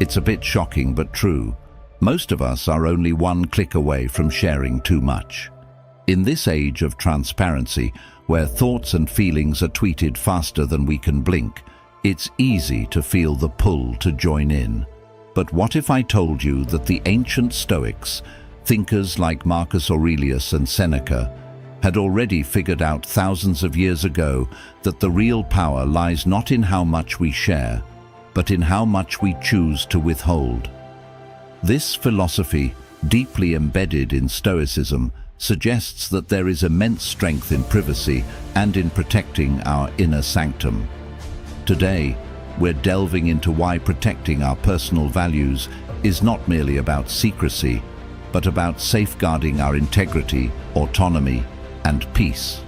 It's a bit shocking but true. Most of us are only one click away from sharing too much. In this age of transparency, where thoughts and feelings are tweeted faster than we can blink, it's easy to feel the pull to join in. But what if I told you that the ancient Stoics, thinkers like Marcus Aurelius and Seneca, had already figured out thousands of years ago that the real power lies not in how much we share, but in how much we choose to withhold? This philosophy, deeply embedded in Stoicism, suggests that there is immense strength in privacy and in protecting our inner sanctum. Today, we're delving into why protecting our personal values is not merely about secrecy, but about safeguarding our integrity, autonomy, and peace.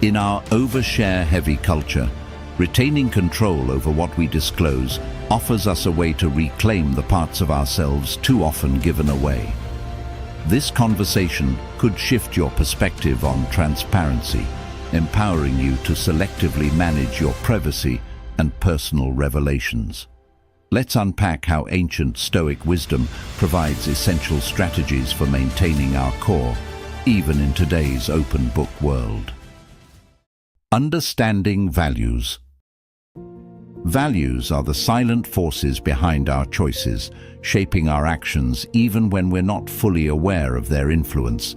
In our overshare-heavy culture, retaining control over what we disclose offers us a way to reclaim the parts of ourselves too often given away. This conversation could shift your perspective on transparency, empowering you to selectively manage your privacy and personal revelations. Let's unpack how ancient Stoic wisdom provides essential strategies for maintaining our core, even in today's open book world. Understanding values. Values are the silent forces behind our choices, shaping our actions even when we're not fully aware of their influence.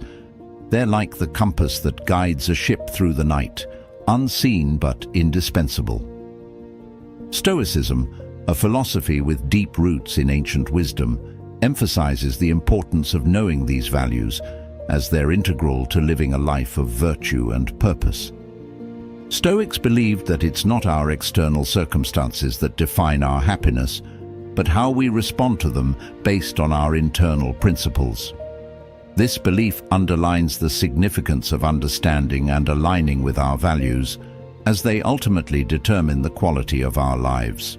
They're like the compass that guides a ship through the night, unseen but indispensable. Stoicism, a philosophy with deep roots in ancient wisdom, emphasizes the importance of knowing these values, as they're integral to living a life of virtue and purpose. Stoics believed that it's not our external circumstances that define our happiness, but how we respond to them based on our internal principles. This belief underlines the significance of understanding and aligning with our values, as they ultimately determine the quality of our lives.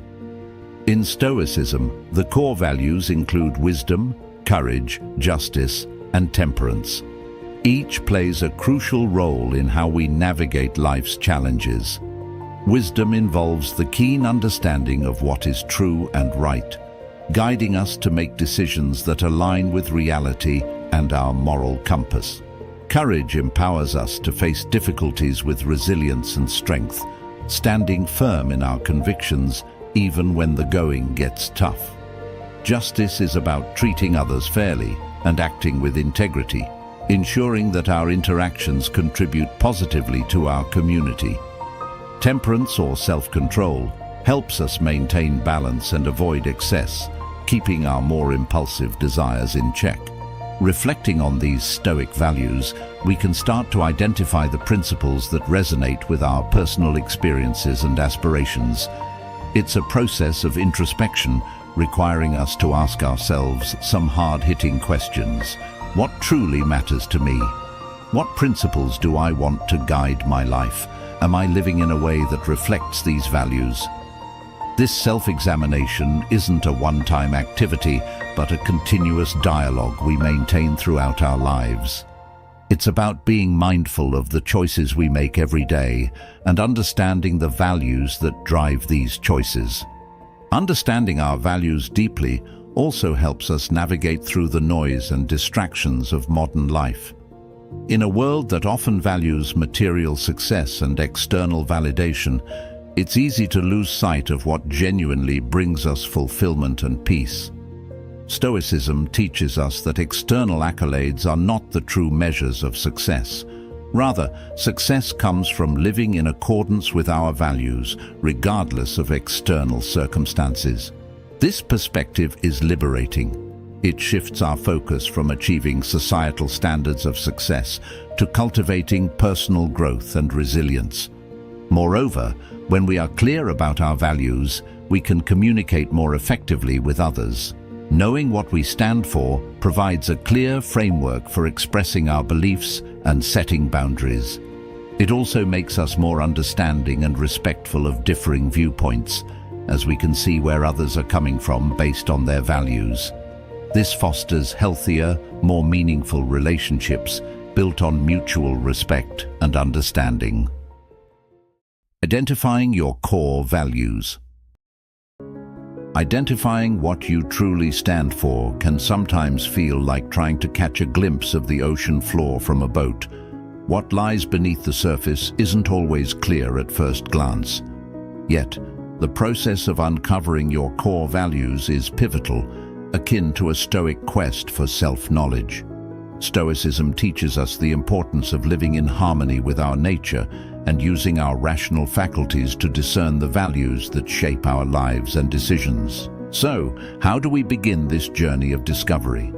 In Stoicism, the core values include wisdom, courage, justice, and temperance. Each plays a crucial role in how we navigate life's challenges. Wisdom involves the keen understanding of what is true and right, guiding us to make decisions that align with reality and our moral compass. Courage empowers us to face difficulties with resilience and strength, standing firm in our convictions even when the going gets tough. Justice is about treating others fairly and acting with integrity, ensuring that our interactions contribute positively to our community. Temperance, or self-control, helps us maintain balance and avoid excess, keeping our more impulsive desires in check. Reflecting on these Stoic values, we can start to identify the principles that resonate with our personal experiences and aspirations. It's a process of introspection, requiring us to ask ourselves some hard-hitting questions. What truly matters to me? What principles do I want to guide my life? Am I living in a way that reflects these values? This self-examination isn't a one-time activity, but a continuous dialogue we maintain throughout our lives. It's about being mindful of the choices we make every day and understanding the values that drive these choices. Understanding our values deeply also helps us navigate through the noise and distractions of modern life. In a world that often values material success and external validation, it's easy to lose sight of what genuinely brings us fulfillment and peace. Stoicism teaches us that external accolades are not the true measures of success. Rather, success comes from living in accordance with our values, regardless of external circumstances. This perspective is liberating. It shifts our focus from achieving societal standards of success to cultivating personal growth and resilience. Moreover, when we are clear about our values, we can communicate more effectively with others. Knowing what we stand for provides a clear framework for expressing our beliefs and setting boundaries. It also makes us more understanding and respectful of differing viewpoints, as we can see where others are coming from based on their values. This fosters healthier, more meaningful relationships built on mutual respect and understanding. Identifying your core values. Identifying what you truly stand for can sometimes feel like trying to catch a glimpse of the ocean floor from a boat. What lies beneath the surface isn't always clear at first glance. Yet, the process of uncovering your core values is pivotal, akin to a Stoic quest for self-knowledge. Stoicism teaches us the importance of living in harmony with our nature and using our rational faculties to discern the values that shape our lives and decisions. So, how do we begin this journey of discovery?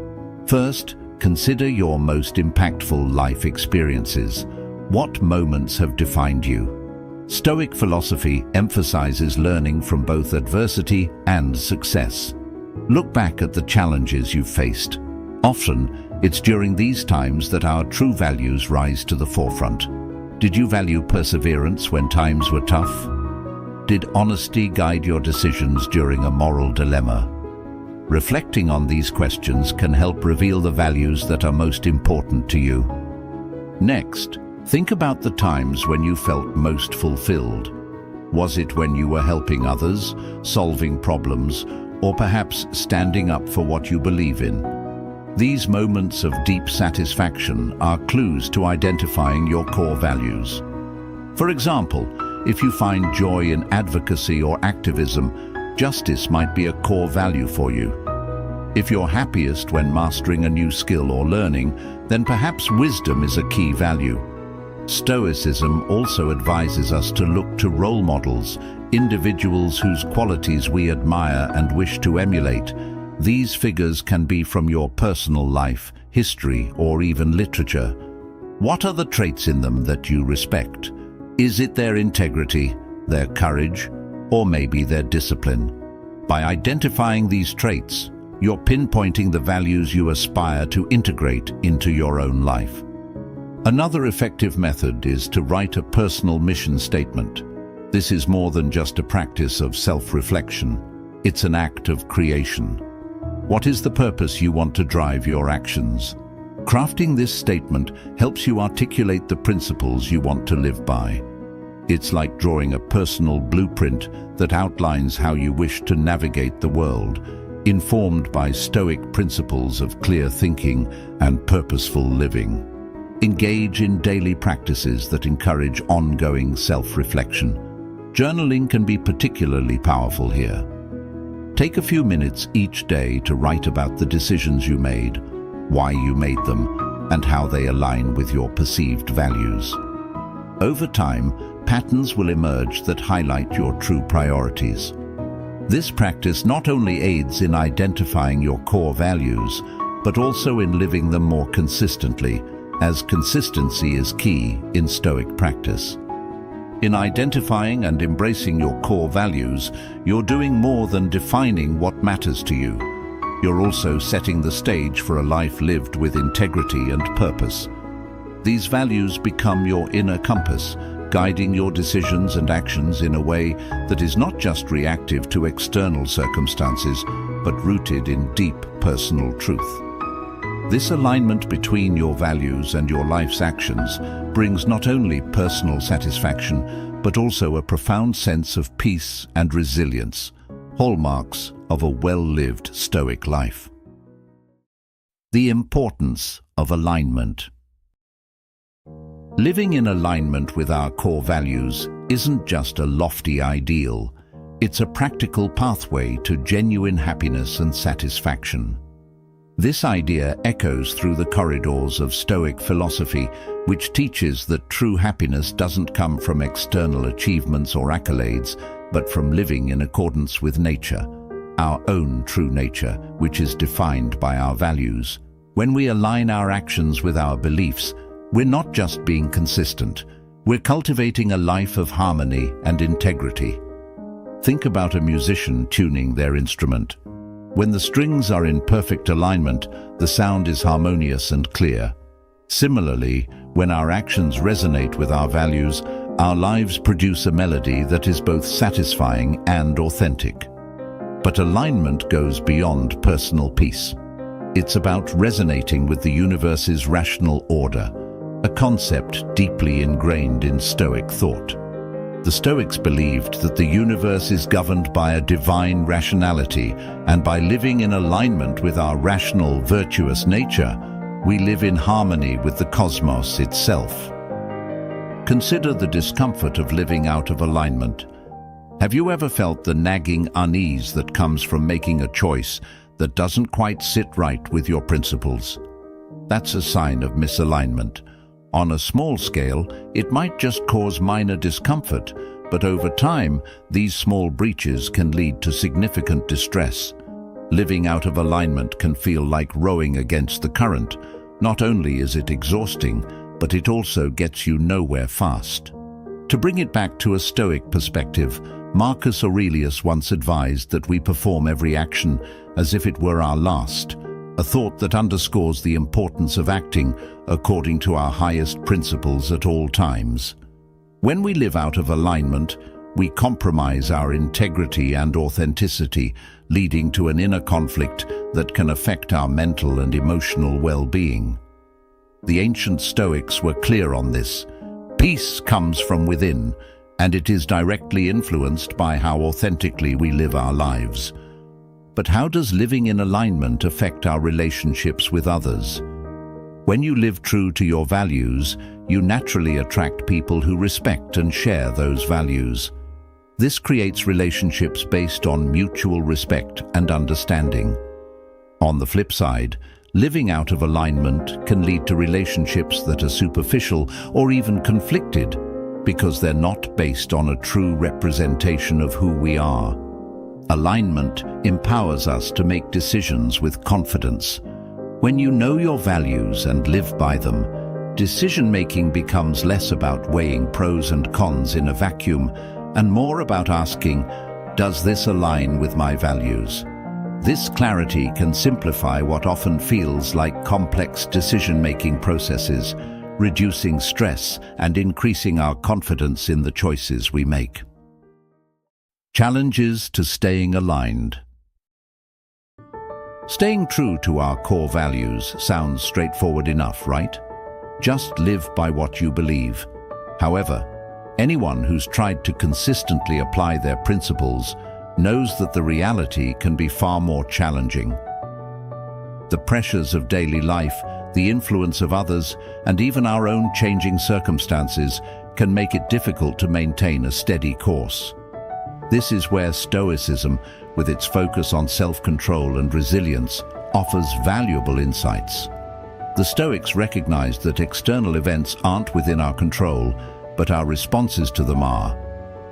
First, consider your most impactful life experiences. What moments have defined you? Stoic philosophy emphasizes learning from both adversity and success. Look back at the challenges you've faced. Often, it's during these times that our true values rise to the forefront. Did you value perseverance when times were tough? Did honesty guide your decisions during a moral dilemma? Reflecting on these questions can help reveal the values that are most important to you. Next, think about the times when you felt most fulfilled. Was it when you were helping others, solving problems, or perhaps standing up for what you believe in? These moments of deep satisfaction are clues to identifying your core values. For example, if you find joy in advocacy or activism, justice might be a core value for you. If you're happiest when mastering a new skill or learning, then perhaps wisdom is a key value. Stoicism also advises us to look to role models, individuals whose qualities we admire and wish to emulate. These figures can be from your personal life, history, or even literature. What are the traits in them that you respect? Is it their integrity, their courage, or maybe their discipline? By identifying these traits, you're pinpointing the values you aspire to integrate into your own life. Another effective method is to write a personal mission statement. This is more than just a practice of self-reflection. It's an act of creation. What is the purpose you want to drive your actions? Crafting this statement helps you articulate the principles you want to live by. It's like drawing a personal blueprint that outlines how you wish to navigate the world, informed by Stoic principles of clear thinking and purposeful living. Engage in daily practices that encourage ongoing self-reflection. Journaling can be particularly powerful here. Take a few minutes each day to write about the decisions you made, why you made them, and how they align with your perceived values. Over time, patterns will emerge that highlight your true priorities. This practice not only aids in identifying your core values, but also in living them more consistently, as consistency is key in Stoic practice. In identifying and embracing your core values, you're doing more than defining what matters to you. You're also setting the stage for a life lived with integrity and purpose. These values become your inner compass, guiding your decisions and actions in a way that is not just reactive to external circumstances, but rooted in deep personal truth. This alignment between your values and your life's actions brings not only personal satisfaction, but also a profound sense of peace and resilience, hallmarks of a well-lived Stoic life. The importance of alignment. Living in alignment with our core values isn't just a lofty ideal, it's a practical pathway to genuine happiness and satisfaction. This idea echoes through the corridors of Stoic philosophy, which teaches that true happiness doesn't come from external achievements or accolades, but from living in accordance with nature, our own true nature, which is defined by our values. When we align our actions with our beliefs, we're not just being consistent, we're cultivating a life of harmony and integrity. Think about a musician tuning their instrument. When the strings are in perfect alignment, the sound is harmonious and clear. Similarly, when our actions resonate with our values, our lives produce a melody that is both satisfying and authentic. But alignment goes beyond personal peace. It's about resonating with the universe's rational order, a concept deeply ingrained in Stoic thought. The The Stoics believed that the universe is governed by a divine rationality, and by living in alignment with our rational, virtuous nature, we live in harmony with the cosmos itself. Consider the discomfort of living out of alignment. Have you ever felt the nagging unease that comes from making a choice that doesn't quite sit right with your principles? That's a sign of misalignment. On a small scale, it might just cause minor discomfort, but over time, these small breaches can lead to significant distress. Living out of alignment can feel like rowing against the current. Not only is it exhausting, but it also gets you nowhere fast. To bring it back to a Stoic perspective, Marcus Aurelius once advised that we perform every action as if it were our last, a thought that underscores the importance of acting according to our highest principles at all times. When we live out of alignment, we compromise our integrity and authenticity, leading to an inner conflict that can affect our mental and emotional well-being. The ancient Stoics were clear on this. Peace comes from within, and it is directly influenced by how authentically we live our lives. But how does living in alignment affect our relationships with others? When you live true to your values, you naturally attract people who respect and share those values. This creates relationships based on mutual respect and understanding. On the flip side, living out of alignment can lead to relationships that are superficial or even conflicted because they're not based on a true representation of who we are. Alignment empowers us to make decisions with confidence. When you know your values and live by them, decision-making becomes less about weighing pros and cons in a vacuum and more about asking, does this align with my values? This clarity can simplify what often feels like complex decision-making processes, reducing stress and increasing our confidence in the choices we make. Challenges to staying aligned. Staying true to our core values sounds straightforward enough, right? Just live by what you believe. However, anyone who's tried to consistently apply their principles knows that the reality can be far more challenging. The pressures of daily life, the influence of others, and even our own changing circumstances can make it difficult to maintain a steady course. This is where Stoicism, with its focus on self-control and resilience, offers valuable insights. The Stoics recognized that external events aren't within our control, but our responses to them are.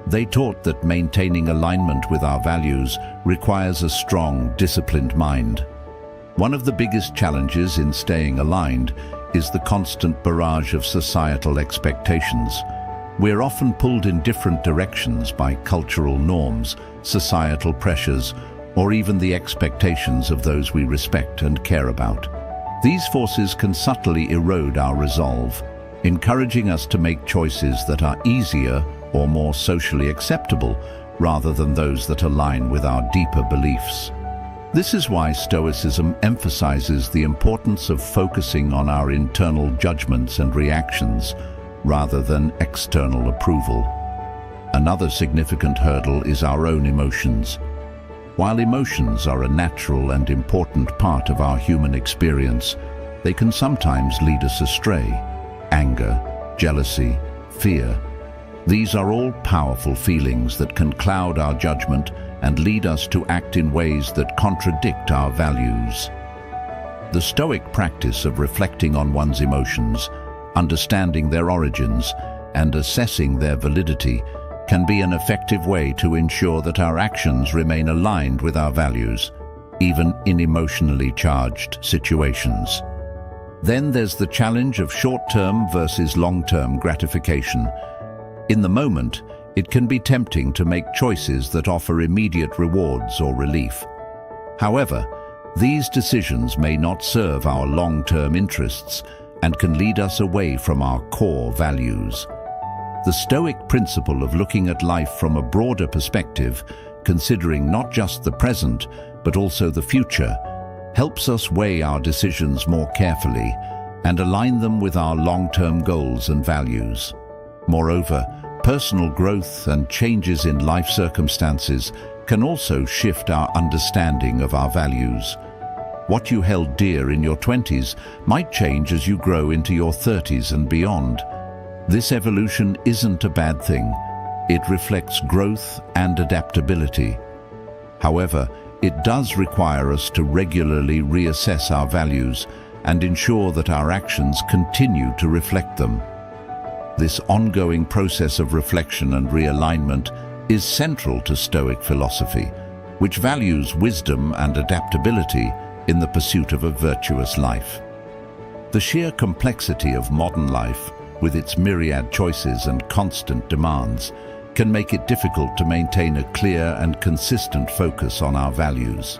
They taught that maintaining alignment with our values requires a strong, disciplined mind. One of the biggest challenges in staying aligned is the constant barrage of societal expectations. We're often pulled in different directions by cultural norms, societal pressures, or even the expectations of those we respect and care about. These forces can subtly erode our resolve, encouraging us to make choices that are easier or more socially acceptable, rather than those that align with our deeper beliefs. This is why Stoicism emphasizes the importance of focusing on our internal judgments and reactions, rather than external approval. Another significant hurdle is our own emotions. While emotions are a natural and important part of our human experience, they can sometimes lead us astray. Anger, jealousy, fear. These are all powerful feelings that can cloud our judgment and lead us to act in ways that contradict our values. The Stoic practice of reflecting on one's emotions, understanding their origins, and assessing their validity can be an effective way to ensure that our actions remain aligned with our values, even in emotionally charged situations. Then there's the challenge of short-term versus long-term gratification. In the moment, it can be tempting to make choices that offer immediate rewards or relief. However, these decisions may not serve our long-term interests and can lead us away from our core values. The Stoic principle of looking at life from a broader perspective, considering not just the present, but also the future, helps us weigh our decisions more carefully and align them with our long-term goals and values. Moreover, Personal growth and changes in life circumstances can also shift our understanding of our values. What you held dear in your 20s might change as you grow into your 30s and beyond. This evolution isn't a bad thing. It reflects growth and adaptability. However, it does require us to regularly reassess our values and ensure that our actions continue to reflect them. This ongoing process of reflection and realignment is central to Stoic philosophy, which values wisdom and adaptability in the pursuit of a virtuous life. The sheer complexity of modern life, with its myriad choices and constant demands, can make it difficult to maintain a clear and consistent focus on our values.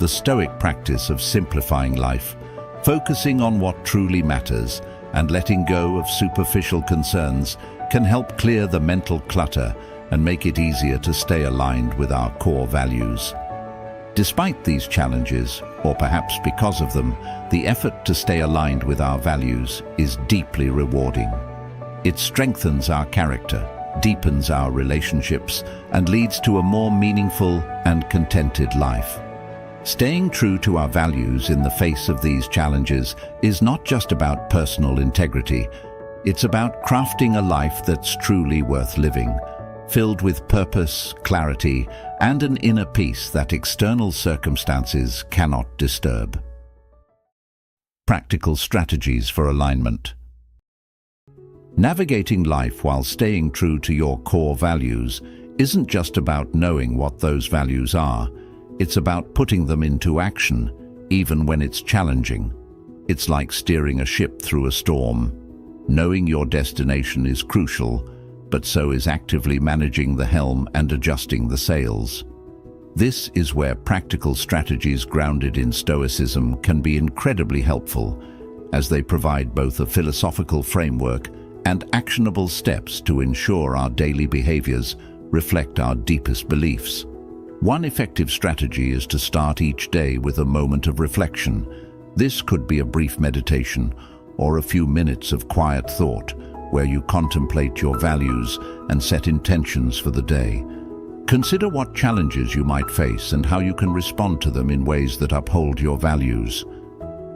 The Stoic practice of simplifying life, focusing on what truly matters, and letting go of superficial concerns can help clear the mental clutter and make it easier to stay aligned with our core values. Despite these challenges, or perhaps because of them, the effort to stay aligned with our values is deeply rewarding. It strengthens our character, deepens our relationships, and leads to a more meaningful and contented life. Staying true to our values in the face of these challenges is not just about personal integrity. It's about crafting a life that's truly worth living, filled with purpose, clarity, and an inner peace that external circumstances cannot disturb. Practical strategies for alignment. Navigating life while staying true to your core values isn't just about knowing what those values are. It's about putting them into action, even when it's challenging. It's like steering a ship through a storm. Knowing your destination is crucial, but so is actively managing the helm and adjusting the sails. This is where practical strategies grounded in Stoicism can be incredibly helpful, as they provide both a philosophical framework and actionable steps to ensure our daily behaviors reflect our deepest beliefs. One effective strategy is to start each day with a moment of reflection. This could be a brief meditation or a few minutes of quiet thought where you contemplate your values and set intentions for the day. Consider what challenges you might face and how you can respond to them in ways that uphold your values.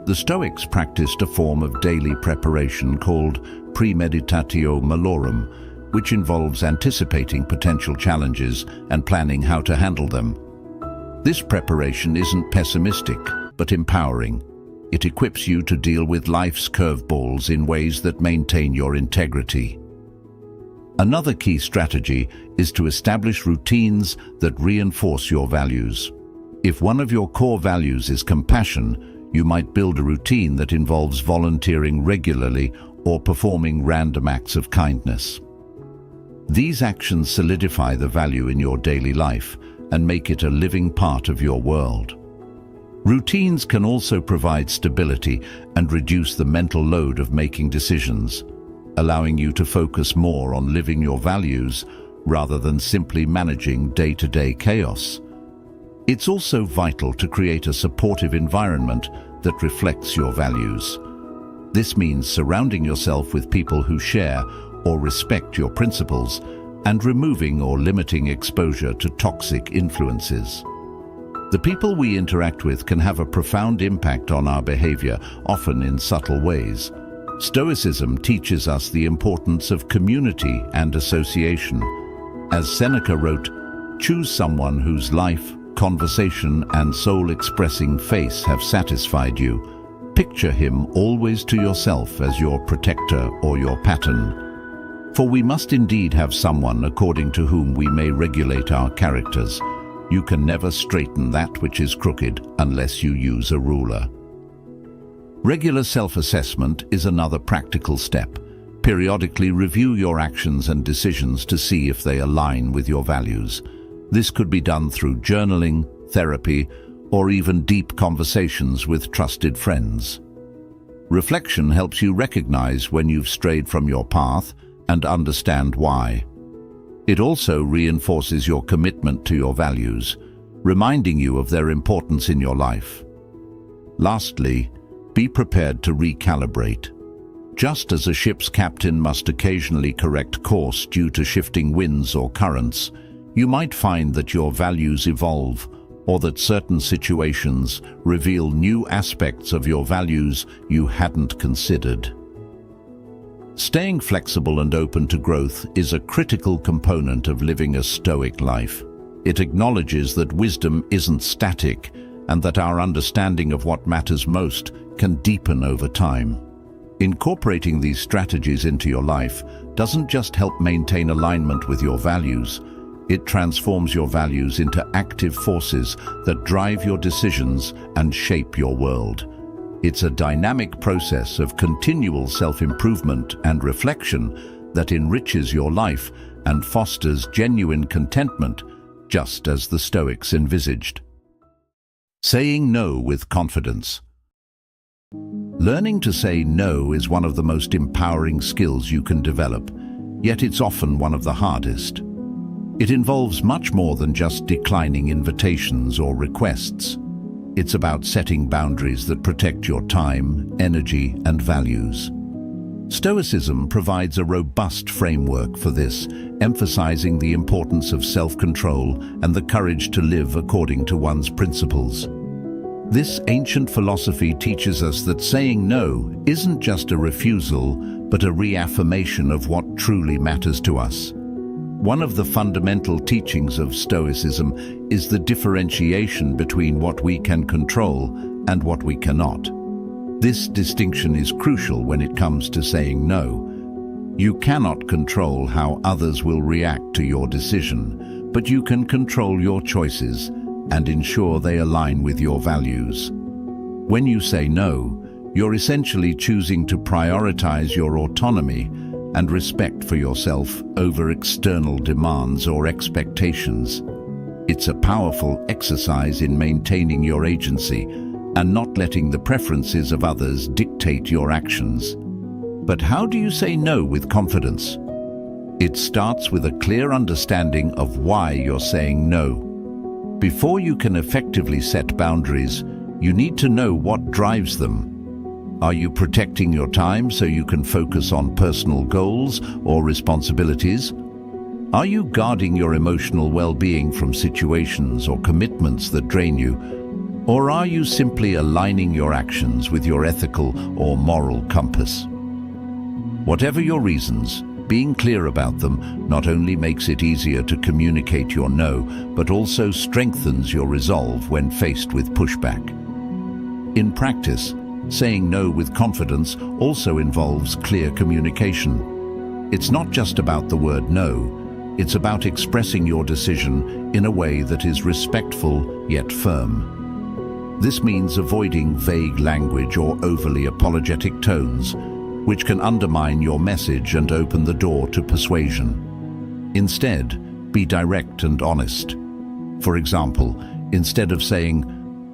The Stoics practiced a form of daily preparation called premeditatio malorum, which involves anticipating potential challenges and planning how to handle them. This preparation isn't pessimistic, but empowering. It equips you to deal with life's curveballs in ways that maintain your integrity. Another key strategy is to establish routines that reinforce your values. If one of your core values is compassion, you might build a routine that involves volunteering regularly or performing random acts of kindness. These actions solidify the value in your daily life and make it a living part of your world. Routines can also provide stability and reduce the mental load of making decisions, allowing you to focus more on living your values rather than simply managing day-to-day chaos. It's also vital to create a supportive environment that reflects your values. This means surrounding yourself with people who share or respect your principles and removing or limiting exposure to toxic influences. The people we interact with can have a profound impact on our behavior, often in subtle ways. Stoicism teaches us the importance of community and association. As Seneca wrote, "Choose someone whose life, conversation, and soul-expressing face have satisfied you. Picture him always to yourself as your protector or your pattern. For we must indeed have someone according to whom we may regulate our characters. You can never straighten that which is crooked unless you use a ruler." Regular self-assessment is another practical step. Periodically review your actions and decisions to see if they align with your values. This could be done through journaling, therapy, or even deep conversations with trusted friends. Reflection helps you recognize when you've strayed from your path and understand why. It also reinforces your commitment to your values, reminding you of their importance in your life. Lastly, be prepared to recalibrate. Just as a ship's captain must occasionally correct course due to shifting winds or currents, you might find that your values evolve, or that certain situations reveal new aspects of your values you hadn't considered. Staying flexible and open to growth is a critical component of living a Stoic life. It acknowledges that wisdom isn't static and that our understanding of what matters most can deepen over time. Incorporating these strategies into your life doesn't just help maintain alignment with your values, it transforms your values into active forces that drive your decisions and shape your world. It's a dynamic process of continual self-improvement and reflection that enriches your life and fosters genuine contentment, just as the Stoics envisaged. Saying no with confidence. Learning to say no is one of the most empowering skills you can develop, yet it's often one of the hardest. It involves much more than just declining invitations or requests. It's about setting boundaries that protect your time, energy, and values. Stoicism provides a robust framework for this, emphasizing the importance of self-control and the courage to live according to one's principles. This ancient philosophy teaches us that saying no isn't just a refusal, but a reaffirmation of what truly matters to us. One of the fundamental teachings of Stoicism is the differentiation between what we can control and what we cannot. This distinction is crucial when it comes to saying no. You cannot control how others will react to your decision, but you can control your choices and ensure they align with your values. When you say no, you're essentially choosing to prioritize your autonomy and respect for yourself over external demands or expectations. It's a powerful exercise in maintaining your agency and not letting the preferences of others dictate your actions. But how do you say no with confidence? It starts with a clear understanding of why you're saying no. Before you can effectively set boundaries, you need to know what drives them. Are you protecting your time so you can focus on personal goals or responsibilities? Are you guarding your emotional well-being from situations or commitments that drain you? Or are you simply aligning your actions with your ethical or moral compass? Whatever your reasons, being clear about them not only makes it easier to communicate your no, but also strengthens your resolve when faced with pushback. In practice, saying no with confidence also involves clear communication. It's not just about the word no, it's about expressing your decision in a way that is respectful yet firm. This means avoiding vague language or overly apologetic tones, which can undermine your message and open the door to persuasion. Instead, be direct and honest. For example, instead of saying,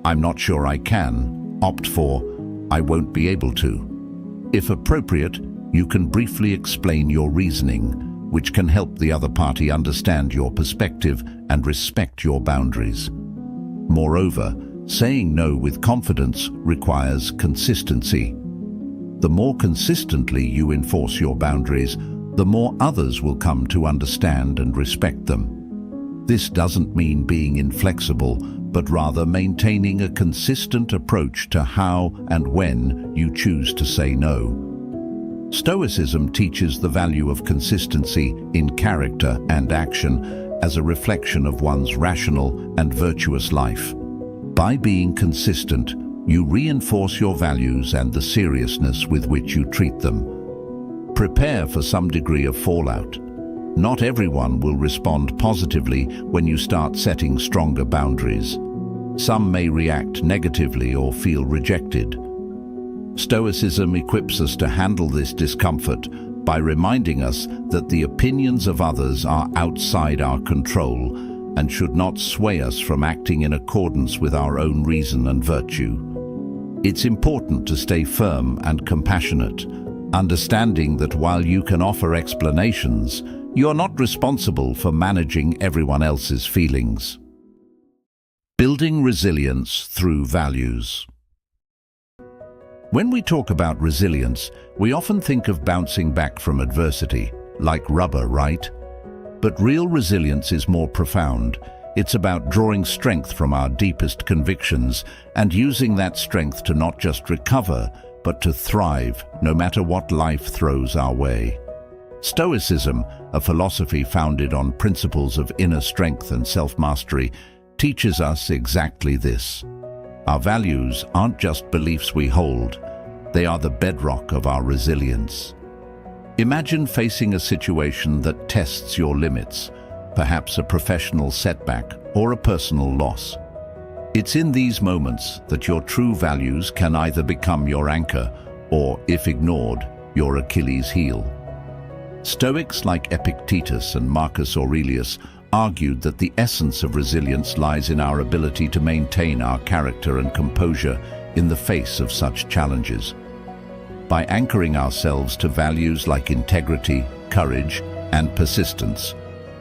"I'm not sure I can," opt for, "I won't be able to." If appropriate, you can briefly explain your reasoning, which can help the other party understand your perspective and respect your boundaries. Moreover, saying no with confidence requires consistency. The more consistently you enforce your boundaries, the more others will come to understand and respect them. This doesn't mean being inflexible, but rather maintaining a consistent approach to how and when you choose to say no. Stoicism teaches the value of consistency in character and action as a reflection of one's rational and virtuous life. By being consistent, you reinforce your values and the seriousness with which you treat them. Prepare for some degree of fallout. Not everyone will respond positively when you start setting stronger boundaries. Some may react negatively or feel rejected. Stoicism equips us to handle this discomfort by reminding us that the opinions of others are outside our control and should not sway us from acting in accordance with our own reason and virtue. It's important to stay firm and compassionate, understanding that while you can offer explanations, you're not responsible for managing everyone else's feelings. Building resilience through values. When we talk about resilience, we often think of bouncing back from adversity, like rubber, right? But real resilience is more profound. It's about drawing strength from our deepest convictions and using that strength to not just recover, but to thrive, no matter what life throws our way. Stoicism, a philosophy founded on principles of inner strength and self-mastery, teaches us exactly this. Our values aren't just beliefs we hold, they are the bedrock of our resilience. Imagine facing a situation that tests your limits, perhaps a professional setback or a personal loss. It's in these moments that your true values can either become your anchor or, if ignored, your Achilles heel. Stoics like Epictetus and Marcus Aurelius argued that the essence of resilience lies in our ability to maintain our character and composure in the face of such challenges. By anchoring ourselves to values like integrity, courage, and persistence,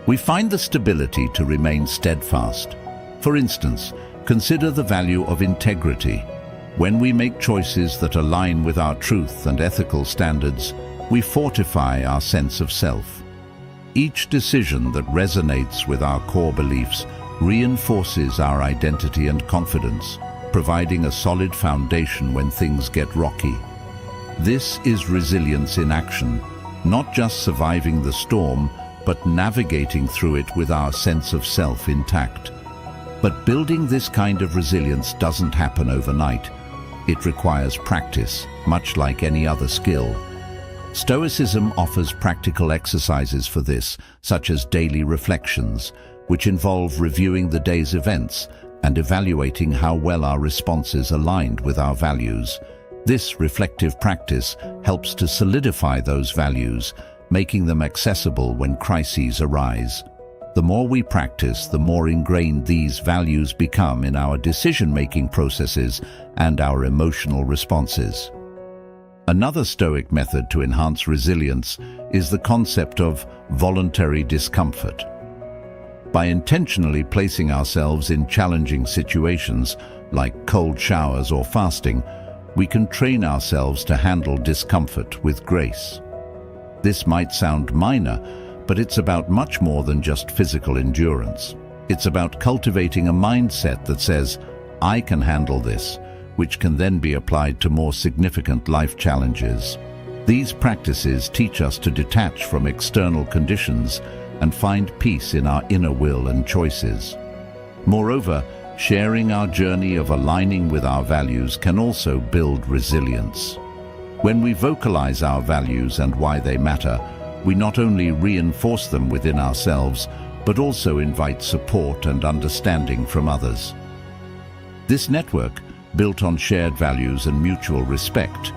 we find the stability to remain steadfast. For instance, consider the value of integrity. When we make choices that align with our truth and ethical standards, we fortify our sense of self. Each decision that resonates with our core beliefs reinforces our identity and confidence, providing a solid foundation when things get rocky. This is resilience in action, not just surviving the storm, but navigating through it with our sense of self intact. But building this kind of resilience doesn't happen overnight. It requires practice, much like any other skill. Stoicism offers practical exercises for this, such as daily reflections, which involve reviewing the day's events and evaluating how well our responses aligned with our values. This reflective practice helps to solidify those values, making them accessible when crises arise. The more we practice, the more ingrained these values become in our decision-making processes and our emotional responses. Another Stoic method to enhance resilience is the concept of voluntary discomfort. By intentionally placing ourselves in challenging situations, like cold showers or fasting, we can train ourselves to handle discomfort with grace. This might sound minor, but it's about much more than just physical endurance. It's about cultivating a mindset that says, "I can handle this," which can then be applied to more significant life challenges. These practices teach us to detach from external conditions and find peace in our inner will and choices. Moreover, sharing our journey of aligning with our values can also build resilience. When we vocalize our values and why they matter, we not only reinforce them within ourselves, but also invite support and understanding from others. This network, built on shared values and mutual respect,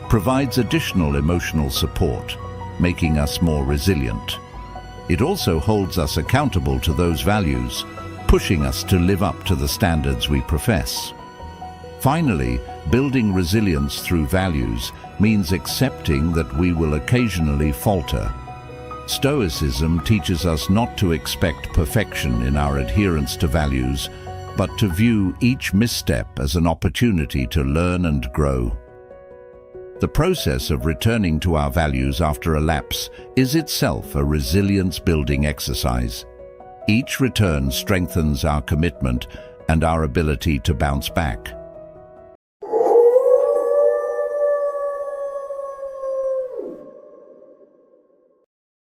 provides additional emotional support, making us more resilient. It also holds us accountable to those values, pushing us to live up to the standards we profess. Finally, building resilience through values means accepting that we will occasionally falter. Stoicism teaches us not to expect perfection in our adherence to values, but to view each misstep as an opportunity to learn and grow. The process of returning to our values after a lapse is itself a resilience-building exercise. Each return strengthens our commitment and our ability to bounce back.